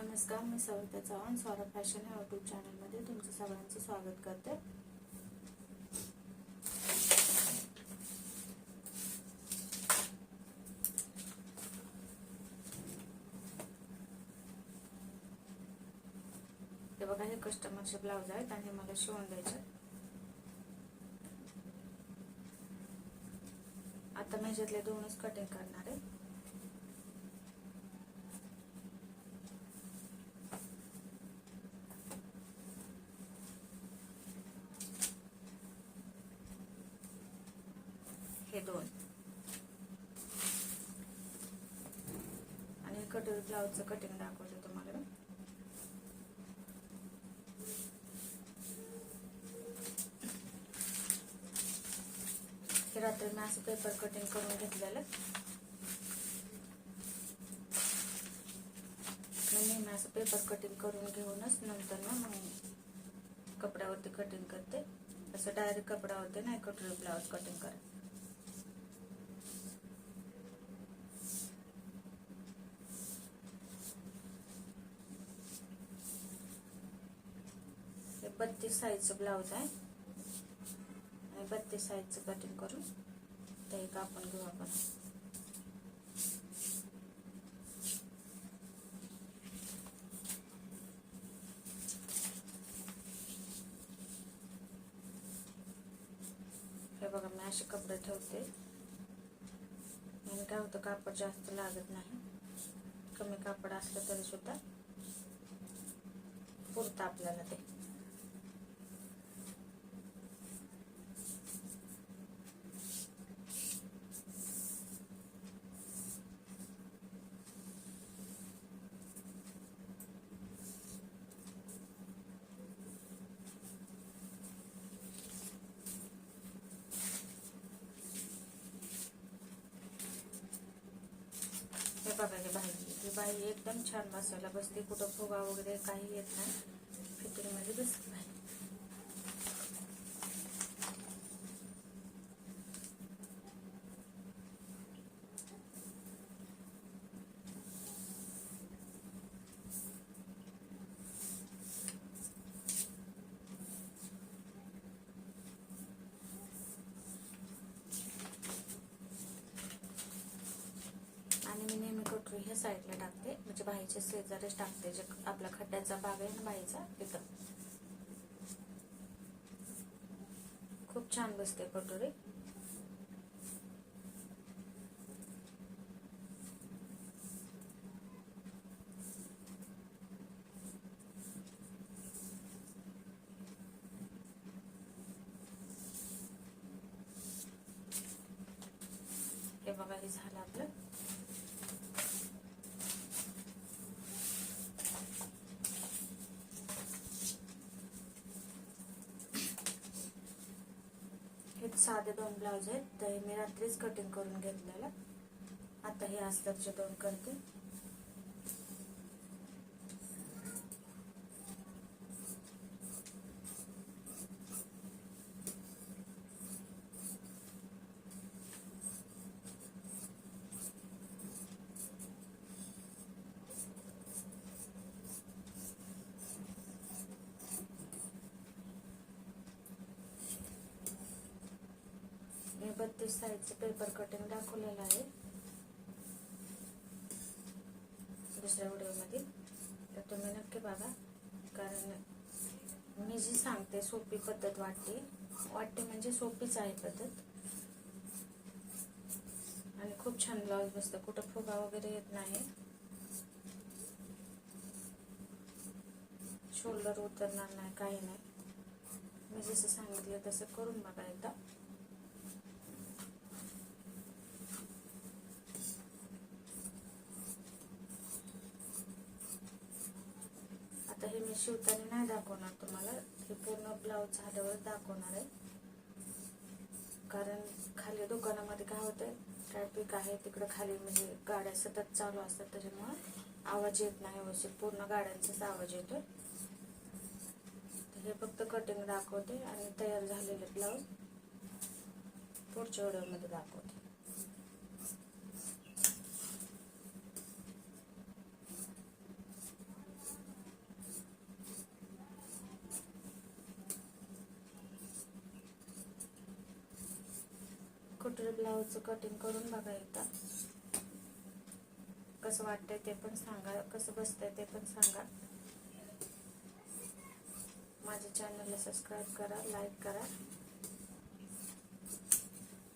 नमस्कार, मी सविता चव्हाण स्वरा फॅशन या यूट्यूब चॅनलमध्ये तुमचं सगळ्यांचं स्वागत करते. हे बघा, हे कस्टमरचे ब्लाउज आहेत आणि मला शिवून द्यायचे. आता मी ह्याच्यातले दोनच कटिंग करणार आहे. हे दोन आणि कटोरी ब्लाउजचं कटिंग दाखवते तुम्हाला. हे रात्री मी असं पेपर कटिंग करून घेतलेलं. मी नेहमी असं पेपर कटिंग करून घेऊनच नंतर ना मग कपड्यावरती कटिंग करते. असं डायरेक्ट कपड्यावरती नाही कटोरी ब्लाउज कटिंग करते. हे 32 साईजचं ब्लाउज आहे आणि 32 साईजचं कटिंग करून ते कापून घेऊ आपण. हे बघा, मी असे कपडे ठेवते आणि काय होतं, कापड जास्त लागत नाही. कमी कापड असलं तरी सुद्धा पुरतं आपल्याला ते. हे बघा, ही बाई एकदम छान बसायला बसते. कुठं फुगा वगैरे काही येत नाही. फिटिंग मध्ये बसते बाई. आणि मी नेहमी कटोरी ह्या साईडला टाकते, म्हणजे बाईच्या शेजारीच टाकते. जे आपला खड्ड्याचा भाग आहे ना बाईचा, तिथं खूप छान बसते कटोरी. हे बघा, हे झालं आपलं. हे साधे दोन ब्लाउज आहेत, तर मी रात्रीच कटिंग करून घेतलेलं. आता हे अस्तरचे दोन करते. मी 32 साईजचं पेपर कटिंग दाखवलेलं आहे दुसऱ्या व्हिडिओमध्ये, तर तुम्ही नक्की बघा. कारण मी जी सांगते सोपी पद्धत वाटते म्हणजे सोपीच आहे पद्धत. आणि खूप छान ब्लाउज बसतं, कुठं फुगा वगैरे येत नाही. शोल्डर उतरणार नाही, काही नाही. मी जसं सांगितलं तसं करून बघा एकदा. आता हे मी शिवताना नाही दाखवणार तुम्हाला, हे पूर्ण ब्लाउज झाल्यावर दाखवणार आहे. कारण खाली दुकानामध्ये काय होतं, ट्रॅफिक आहे तिकडं खाली, म्हणजे गाड्या सतत चालू असतात, त्याच्यामुळे आवाज येत नाही व्यवस्थित. पूर्ण गाड्यांचाच आवाज येतो. हे फक्त कटिंग दाखवते आणि तयार झालेले ब्लाउज पुढच्या व्हिडिओमध्ये दाखवते. कटोरी ब्लाऊजचं कटिंग करून बघा एकदा. कसं वाटतंय ते पण सांगा, कसं बसतंय ते पण सांगा. माझ्या चॅनलला सबस्क्राईब करा, लाईक करा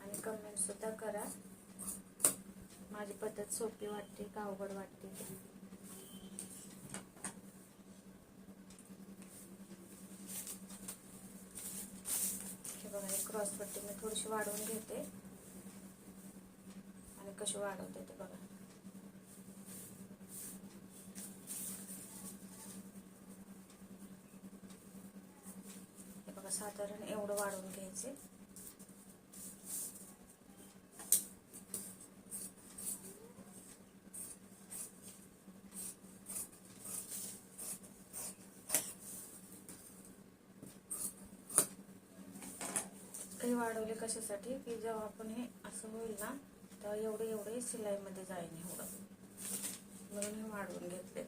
आणि कमेंट सुद्धा करा. माझी पद्धत सोपी वाटते का अवघड वाटते ते. हे बघा, हे क्रॉस पट्टी मी थोडीशी वाढवून घेते आणि कशी वाढवते ते बघा. हे बघा, साधारण एवढं वाढवून घ्यायचे. हे वाढवले कशासाठी की जेव्हा आपण हे असं होईल ना तेव्हा एवढे शिलाईमध्ये जाईल एवढं, म्हणून हे वाढवून घेतले.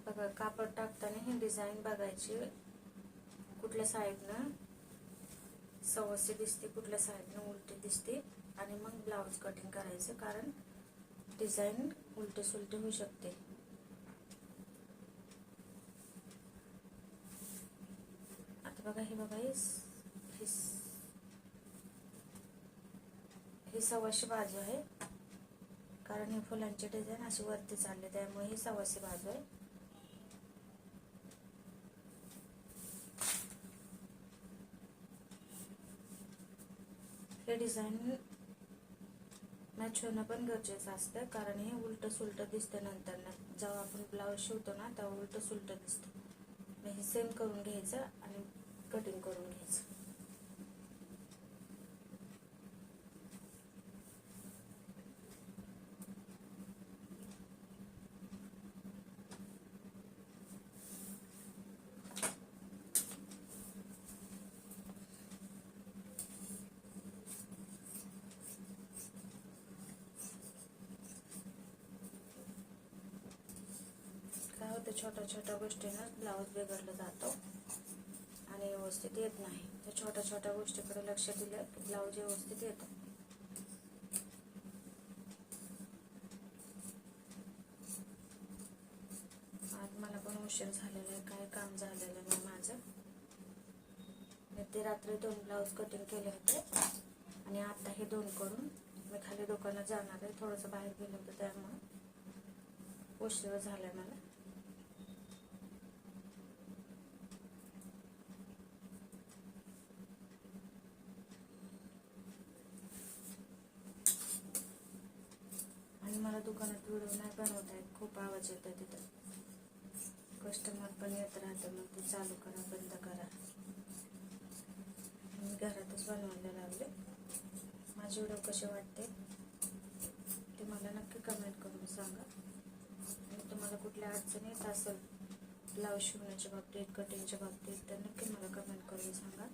बघा, कापड टाकताना ही डिझाईन बघायची, कुठल्या साईडनं सवसी दिसते, कुठल्या साईडनं उलटी दिसते, आणि मग ब्लाऊज कटिंग करायचं, कारण डिझाईन उलटे सुलटे होऊ शकते. आता बघा, हे बघा, ही सव्वाशे बाजू आहे, कारण हे फुलांची डिझाईन अशी वरती चालले, त्यामुळे ही सव्वाशे बाजू आहे. हे डिझाईन मॅच होणं पण गरजेचं असतं, कारण हे उलटं सुलटं दिसतं नंतर ना, जेव्हा आपण ब्लाऊज शिवतो ना तेव्हा उलटं सुलटं दिसतं. मग हे सेम करून घ्यायचं आणि कटिंग करून घ्यायचं. काय होतं, छोट्या छोट्या गोष्टींना ब्लाऊज बिघडला जातो आणि व्यवस्थित येत नाही. तर छोट्या छोट्या गोष्टीकडे लक्ष दिलं की ब्लाऊज व्यवस्थित येतो. आज मला पण उशीर झालेला आहे, काय काम झालेलं नाही माझं. मी ते रात्री 2 ब्लाऊज कटिंग केले होते आणि आता हे 2 करून मी खाली दुकानात जाणार आहे. थोडंसं बाहेर गेलं होतं त्यामुळे उशीर झाला मला. आणि मला दुकानात व्हिडिओ नाही बनवता येत, खूप आवाज येतो तिथं. कस्टमर पण येत राहतं, मग ते चालू करा बंद करा. मी घरातच बनवायला लागले. माझे व्हिडिओ कसे वाटते ते मला नक्की कमेंट करून सांगा. आणि तुम्हाला कुठल्या अडचणी येत असेल ब्लाऊज शिवण्याच्या बाबतीत, कटिंगच्या बाबतीत, तर नक्की मला कमेंट करून सांगा.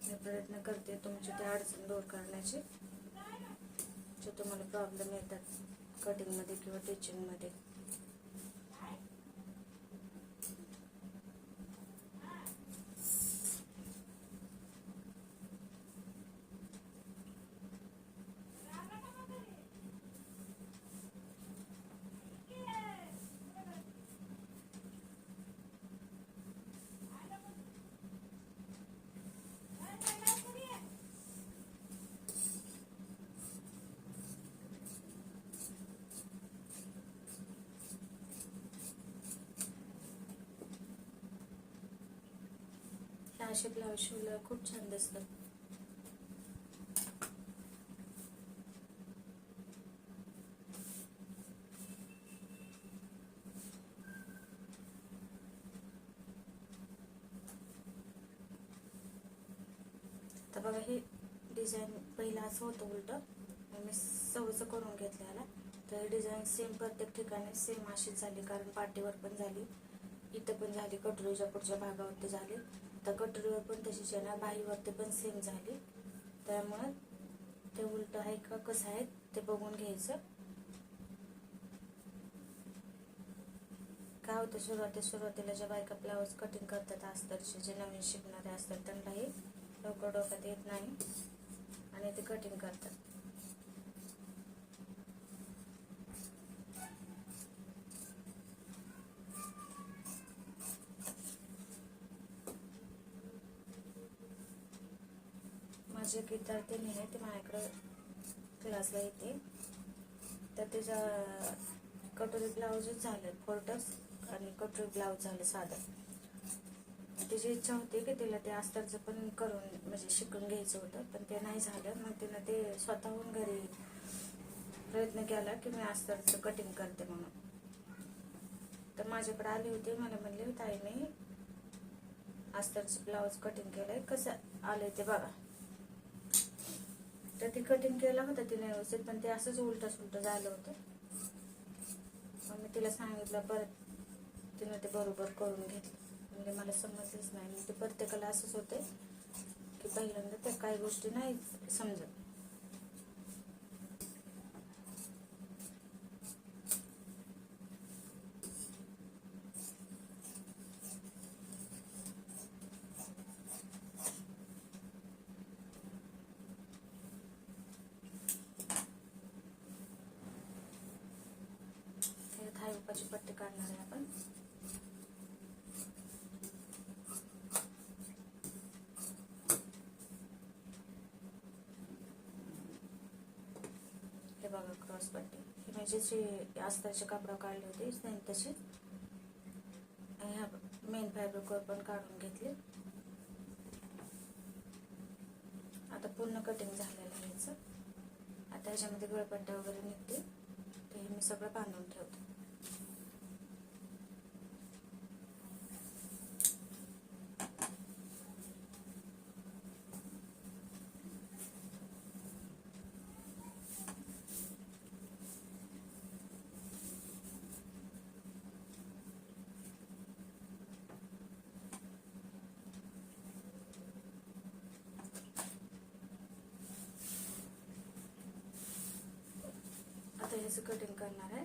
मी प्रयत्न करते तुमची ते अडचण दूर करण्याची, जे तुम्हाला प्रॉब्लेम येतात कटिंगमध्ये किंवा टिचिंगमध्ये. असे ब्लाऊज शिवल्यावर खूप छान दिसतात. तर बघा, ही डिझाईन पहिला असं होतं उलट, मी सवचं करून घेतल्याला. तर डिझाईन सेम प्रत्येक ठिकाणी सेम अशीच झाली, कारण पाठीवर पण झाली, इथं पण झाली, कटोरीच्या पुढच्या भागावरती झाली आता कटोरीवर पण तशीच आहे ना, बाहीवरती पण सेम झाली. त्यामुळं ते उलट आहे का कसं आहे ते बघून घ्यायचं. काय होतं, सुरुवातीला ज्या बायका ब्लाऊज कटिंग करतात अस्तरचे, जे नवीन शिकणारे असतात त्यांनाही लवकर डोक्यात येत नाही आणि ते कटिंग करतात. माझी एक विद्यार्थिनी आहे, ती माझ्याकडं क्लासला येते. तर तिचा कटोरी ब्लाऊजच झाले फोर्टस आणि कटोरी ब्लाऊज झाले साधं. तिची इच्छा होती की तिला ते अस्तरचं पण करून म्हणजे शिकून घ्यायचं होतं, पण ते नाही झालं. मग तिनं ते स्वतःहून घरी प्रयत्न केला की मी अस्तरचं कटिंग करते म्हणून. तर माझ्याकडे आली होती, मला म्हणली ताईने अस्तरचं ब्लाऊज कटिंग केलंय, कसं आलंय ते बघा. तर ती कटिंग केलं होतं तिने व्यवस्थित, पण ते असंच उलट सुलट झालं होतं. मग मी तिला सांगितलं, परत तिनं ते बरोबर करून घेतलं. म्हणजे मला समजलंच नाही. म्हणजे प्रत्येकाला असंच होते की पहिल्यांदा त्या काही गोष्टी नाही समजत. थाई उपाची पट्टी काढणार आहे आपण. हे बघा क्रॉस पट्टी, ही मी जशी अस्तरच्या कापडा काढली होती सेम तशी ह्या मेन फॅब्रिकवर पण काढून घेतली. आता पूर्ण कटिंग झालेलं आहे याचं. आता ह्याच्यामध्ये गळपट्ट्या वगैरे निघते, ते मी सगळं बांधून ठेवते. आता ह्याचं कटिंग करणार आहे.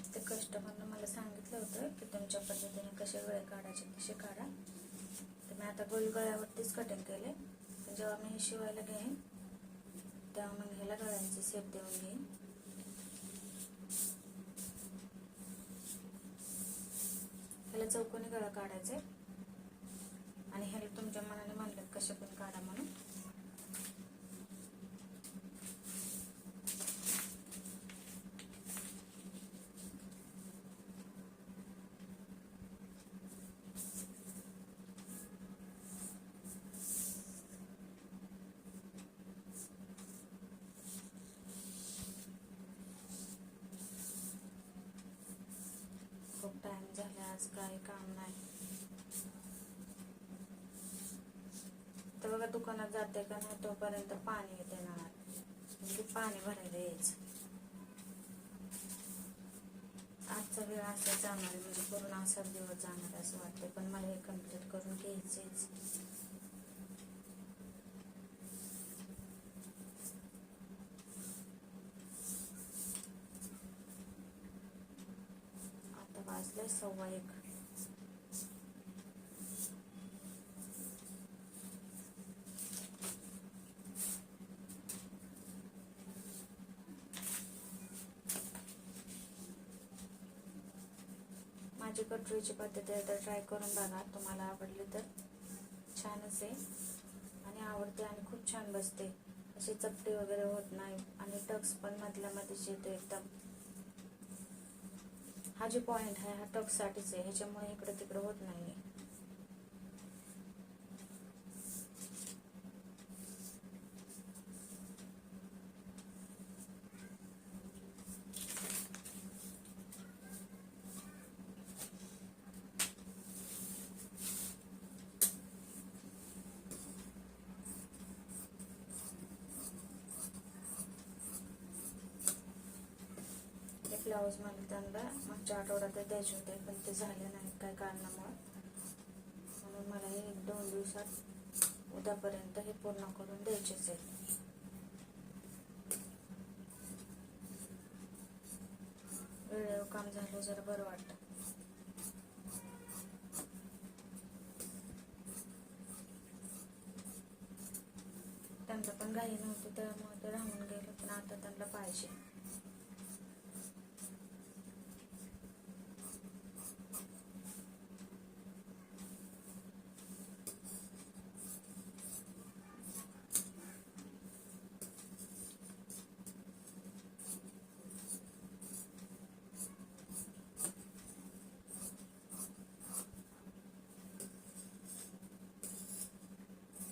ते कस्टमरनं मला सांगितलं होतं की तुमच्या पद्धतीने कसे गळे काढायचे तसे काढा. तर मी आता गोल गळ्यावरतीच कटिंग केले. जेव्हा मी हे शिवायला घेईन तेव्हा मग ह्याला गळ्यांचे शेप देऊन घेईन. ह्याला चौकोनी गळा काढायचे आणि ह्याला तुमच्या मनाने म्हणलं कसे पण काढा म्हणून. खूप टाइम झाला, आज काही काम नाही. तर बघा दुकानात जाते का नाही तोपर्यंत पाणी येते नळात, म्हणजे पाणी भरायला यायचं. आजचा वेळ असा जाणार आहे, म्हणजे पूर्ण असाच दिवस जाणार असं वाटते, पण मला हे कम्प्लीट करून घ्यायचंच. आता वाजले 1:15. माझी कटोरीची पद्धत आहे, तर ट्राय करून बघा. तुम्हाला आवडली तर छानच आहे आणि आवडते आणि खूप छान बसते. अशी चपटी वगैरे होत नाही आणि टक्स पण मधल्या मध्येच येतो एकदम. हा जो पॉइंट आहे हा टक्स साठीच आहे, ह्याच्यामुळे इकडे तिकडे होत नाही. ब्लाऊज मला त्यांना मागच्या आठवड्यात द्यायचे होते, पण ते झाले नाहीत काही कारणामुळे. म्हणून मला हे 1-2 दिवसात उद्यापर्यंत हे पूर्ण करून द्यायचेच आहे. वेळेवर काम झालं जरा बरं वाटतं. त्यांना पण घाई नव्हती त्यामुळे ते राहून गेले, पण आता त्यांना पाहिजे.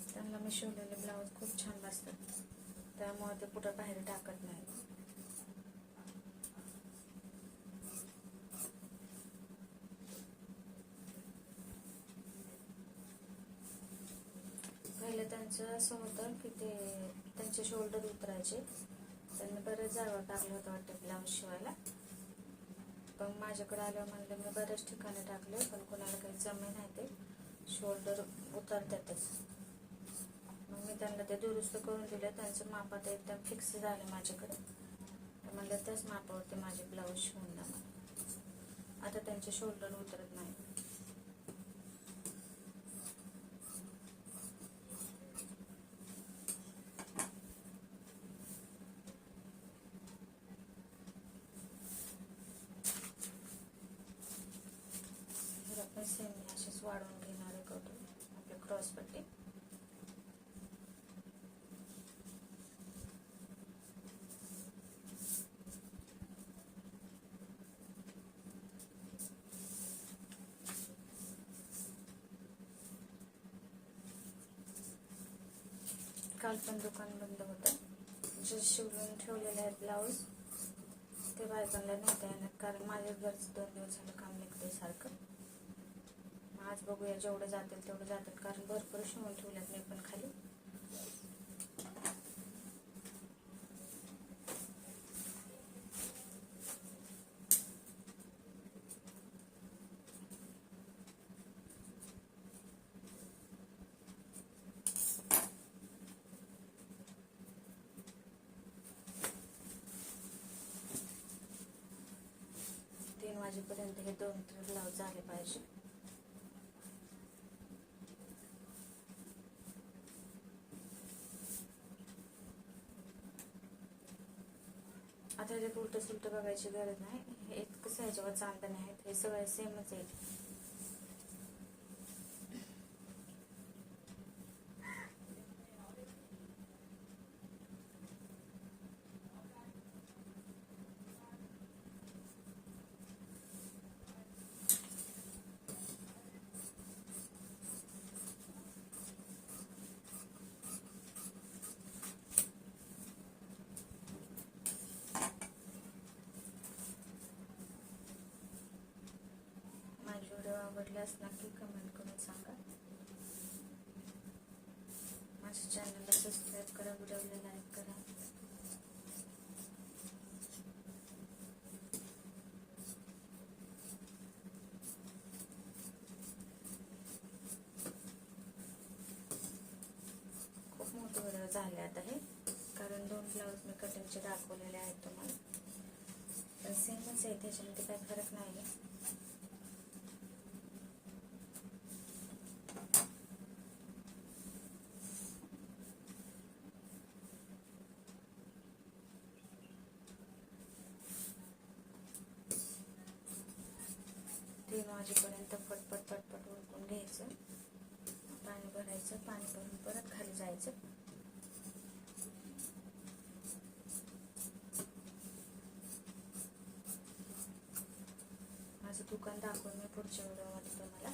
त्यांना मी शिवलेले ब्लाऊज खूप छान बसतात, त्यामुळे ते कुठं बाहेर टाकत नाही. पहिले त्यांचं असं होतं की ते त्यांचे शोल्डर उतरायचे. त्यांनी बरेच जागा टाकलं होतं वाटतं ब्लाऊज शिवायला, पण माझ्याकडे आल्यावर म्हणलं मी बऱ्याच ठिकाणी टाकले, पण कोणाला काही जमे नाही, ते शोल्डर उतरतातच. मग मी त्यांना ते दुरुस्त करून दिले. त्यांचं माप आता एकदम फिक्स झालं माझ्याकडे. म्हणलं त्याच मापावरती माझे ब्लाऊज शिवून द्या मला. आता त्यांचे शोल्डर उतरत नाही. आपण सेम अशीच वाढवून घेणार आहे कटोरी आपल्या क्रॉसपट्टी. काल पण दुकान बंद होतं. जे शिवून ठेवलेले आहेत ब्लाऊज ते बायकांना नेता येणार, कारण माझ्या घरचं 2 दिवस झालं काम निघतंय सारखं. आज बघूया, जेवढं जातील तेवढं जातील, कारण भरपूर शिवून ठेवल्यात मी पण खाली. वाजेपर्यंत हे 2 ब्लाऊज झाले पाहिजे. आता हे उलट सुलट बघायची गरज नाही. हे कसं ह्याच्यावर चांदणे आहेत, हे सगळे सेमच आहेत. व्हिडिओ आवडल्यास नक्की कमेंट करून सांगा. माझ्या चॅनलला सबस्क्राईब करा, व्हिडिओला लाईक करा. खूप मोठे व्हिडिओ झाले आता हे, कारण 2 ब्लाऊज मी कटिंगचे दाखवलेले आहेत तुम्हाला, पण सेमच आहे, त्याच्यामध्ये काही फरक नाही आहे. वाजेपर्यंत पटपट पटपट उरकून घ्यायचं. पाणी भरायचं, पाणी भरून परत खाली जायचं. माझं दुकान दाखवून मी पुढच्या व्हिडिओमध्ये तुम्हाला.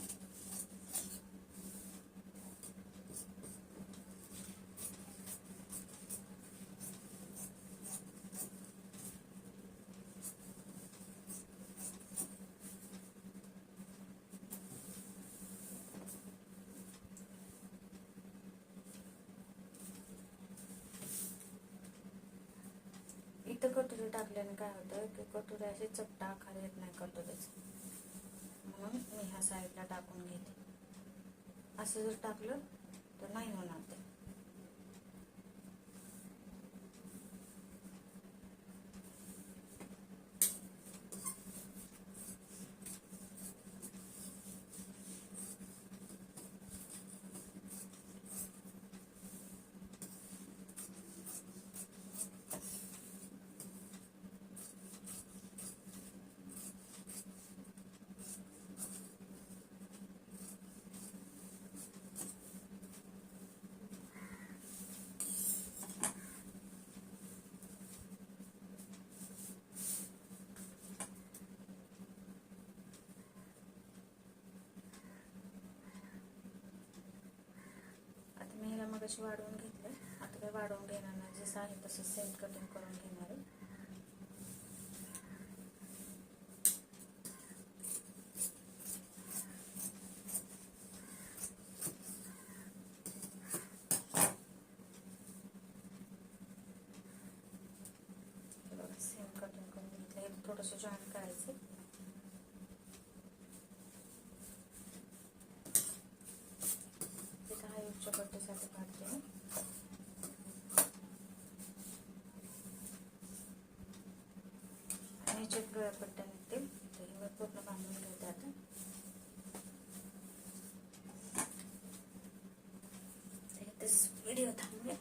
इथं कटोरी टाकल्याने काय होतं की कटोरी अशी चपटा आकार येत नाही कटोरीचा, म्हणून मी ह्या साईडला टाकून घेते. असं जर टाकलं तर नाही होणार ते. मगाशी वाढवून घेतलं, आता काही वाढवून घेणार नाही, जसं आहे तसं सेम कटिंग करून घेणार आहे. सेम कटिंग करून घेतलं. हे थोडंसं जॉईन करायचं. तिथं हा युगच्या बड्डेसाठी काढते. ह्याच्यात गळ्यापट्ट्या निघतील, तर हे पूर्ण बांधून घेते आता. इथेच व्हिडिओ थांबूया.